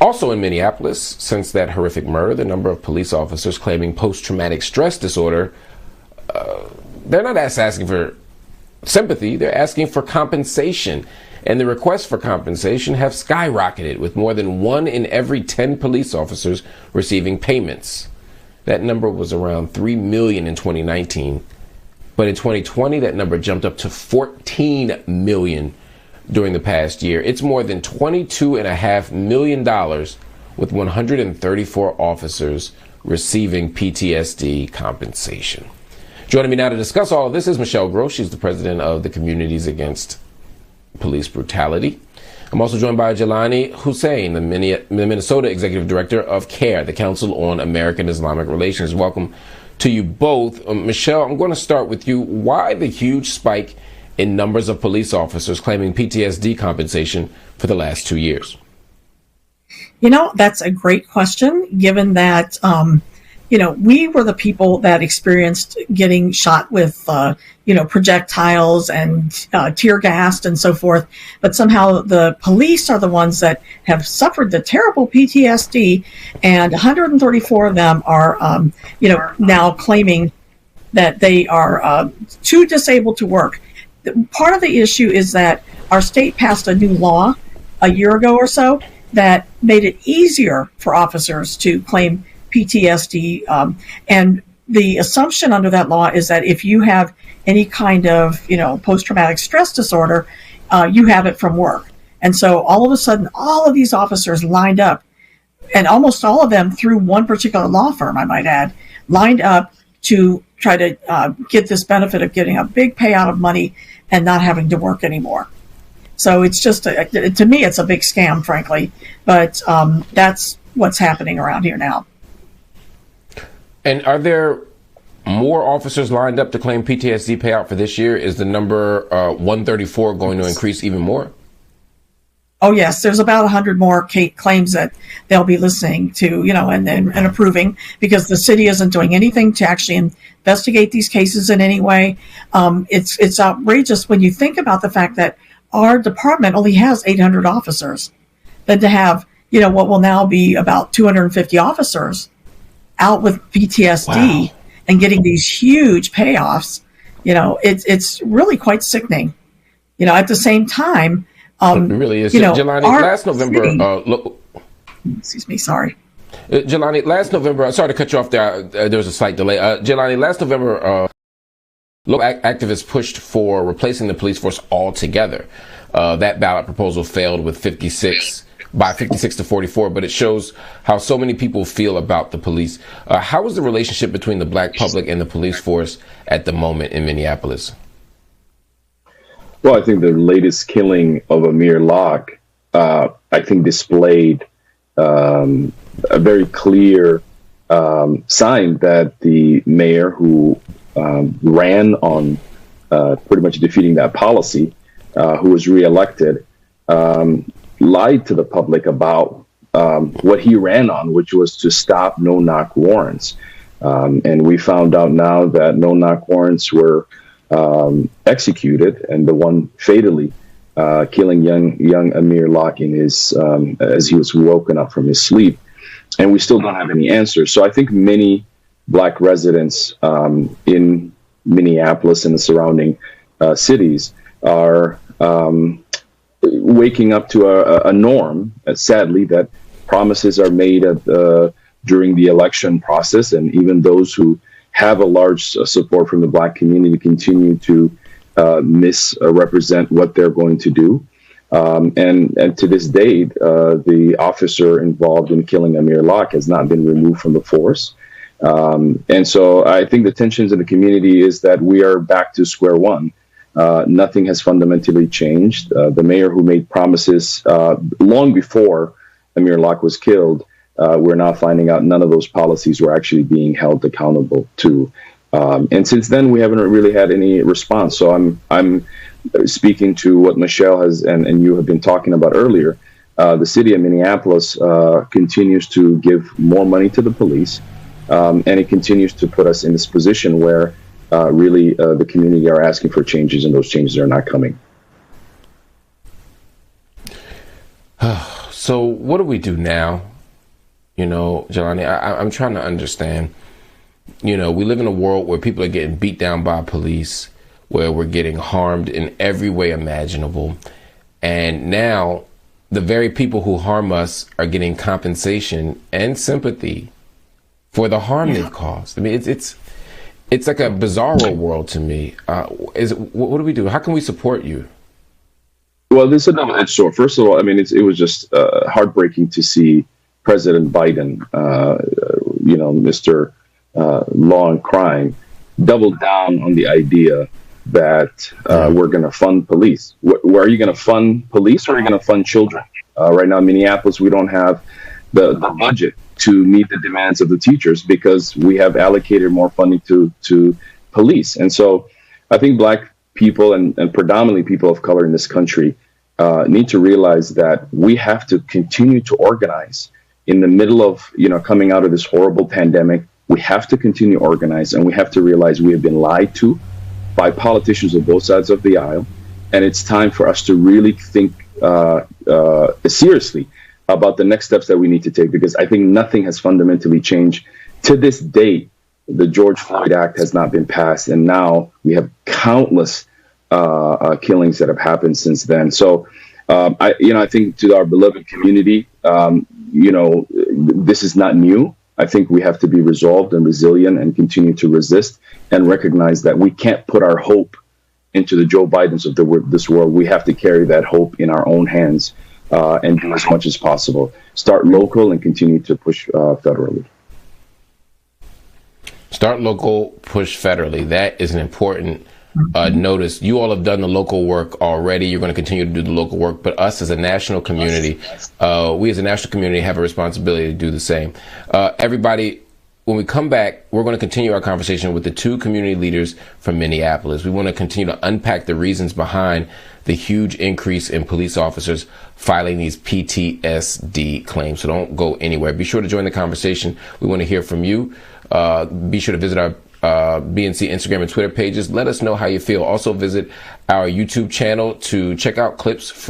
Also in Minneapolis, since that horrific murder, the number of police officers claiming post-traumatic stress disorder, they're not asking for sympathy, they're asking for compensation. And the requests for compensation have skyrocketed, with more than 1 in every 10 police officers receiving payments. That number was around 3 million in 2019. But in 2020, that number jumped up to 14 million during the past year. It's more than $22.5 million, with 134 officers receiving PTSD compensation. Joining me now to discuss all of this is Michelle Gross. She's the president of the Communities Against Police Brutality. I'm also joined by Jelani Hussein, the Minnesota Executive Director of CAIR, the Council on American Islamic Relations. Welcome to you both. Michelle, I'm going to start with you. Why the huge spike in numbers of police officers claiming PTSD compensation for the last 2 years? You know, that's a great question, given that, we were the people that experienced getting shot with, projectiles and tear gassed and so forth. But somehow the police are the ones that have suffered the terrible PTSD, and 134 of them are, now claiming that they are too disabled to work. Part of the issue is that our state passed a new law a year ago or so that made it easier for officers to claim PTSD. And the assumption under that law is that if you have any kind of, post-traumatic stress disorder, you have it from work. And so all of a sudden, all of these officers lined up, and almost all of them through one particular law firm, I might add, lined up to try to get this benefit of getting a big payout of money and not having to work anymore. So it's just, to me, it's a big scam, frankly. But that's what's happening around here now. And are there more officers lined up to claim PTSD payout for this year? Is the number 134 going to increase even more? Oh, yes. There's about 100 more claims that they'll be listening to, and approving, because the city isn't doing anything to actually investigate these cases in any way. It's outrageous when you think about the fact that our department only has 800 officers. Then to have, what will now be about 250 officers out with PTSD, wow, and getting these huge payoffs, it's really quite sickening. At the same time, it really is. Jelani, last November, excuse me, sorry. Jelani, last November, sorry to cut you off there. There was a slight delay. Jelani, last November, local activists pushed for replacing the police force altogether. That ballot proposal failed with 56 to 44, but it shows how so many people feel about the police. How is the relationship between the black public and the police force at the moment in Minneapolis? Well, I think the latest killing of Amir Locke, I think displayed a very clear sign that the mayor who ran on pretty much defeating that policy, who was reelected, lied to the public about what he ran on, which was to stop no-knock warrants. And we found out now that no-knock warrants were executed, and the one fatally killing young Amir Locke in his as he was woken up from his sleep, and we still don't have any answers. So I think many black residents in Minneapolis and the surrounding cities are waking up to a norm, sadly, that promises are made during the election process, and even those who have a large support from the black community continue to misrepresent what they're going to do. And to this date, the officer involved in killing Amir Locke has not been removed from the force. And so I think the tensions in the community is that we are back to square one. Nothing has fundamentally changed. The mayor who made promises long before Amir Locke was killed, we're now finding out none of those policies were actually being held accountable to. And since then, we haven't really had any response. So I'm speaking to what Michelle has and you have been talking about earlier. The city of Minneapolis continues to give more money to the police, and it continues to put us in this position where really the community are asking for changes, and those changes are not coming. So what do we do now? You know, Jelani, I'm trying to understand. You know, we live in a world where people are getting beat down by police, where we're getting harmed in every way imaginable. And now the very people who harm us are getting compensation and sympathy for the harm they've caused. I mean, it's like a bizarro world to me. What do we do? How can we support you? Well, this is a double-edged sword. First of all, I mean, it was just heartbreaking to see President Biden, Mr. Law and Crime, double down on the idea that we're going to fund police. Where are you going to fund police, or are you going to fund children? Right now in Minneapolis, we don't have the budget to meet the demands of the teachers because we have allocated more funding to police. And so I think Black people and predominantly people of color in this country need to realize that we have to continue to organize in the middle of, coming out of this horrible pandemic. We have to continue to organize, and we have to realize we have been lied to by politicians on both sides of the aisle. And it's time for us to really think seriously about the next steps that we need to take, because I think nothing has fundamentally changed. To this date, the George Floyd Act has not been passed, and now we have countless killings that have happened since then. So, I think to our beloved community, this is not new. I think we have to be resolved and resilient and continue to resist and recognize that we can't put our hope into the Joe Bidens of this world. We have to carry that hope in our own hands and do as much as possible. Start local and continue to push federally. Start local, push federally. That is an important notice. You all have done the local work already. You're going to continue to do the local work. But us as a national community, we as a national community have a responsibility to do the same. Everybody, when we come back, we're going to continue our conversation with the two community leaders from Minneapolis. We want to continue to unpack the reasons behind the huge increase in police officers filing these PTSD claims. So don't go anywhere. Be sure to join the conversation. We want to hear from you. Be sure to visit our BNC Instagram and Twitter pages. Let us know how you feel. Also visit our YouTube channel to check out clips from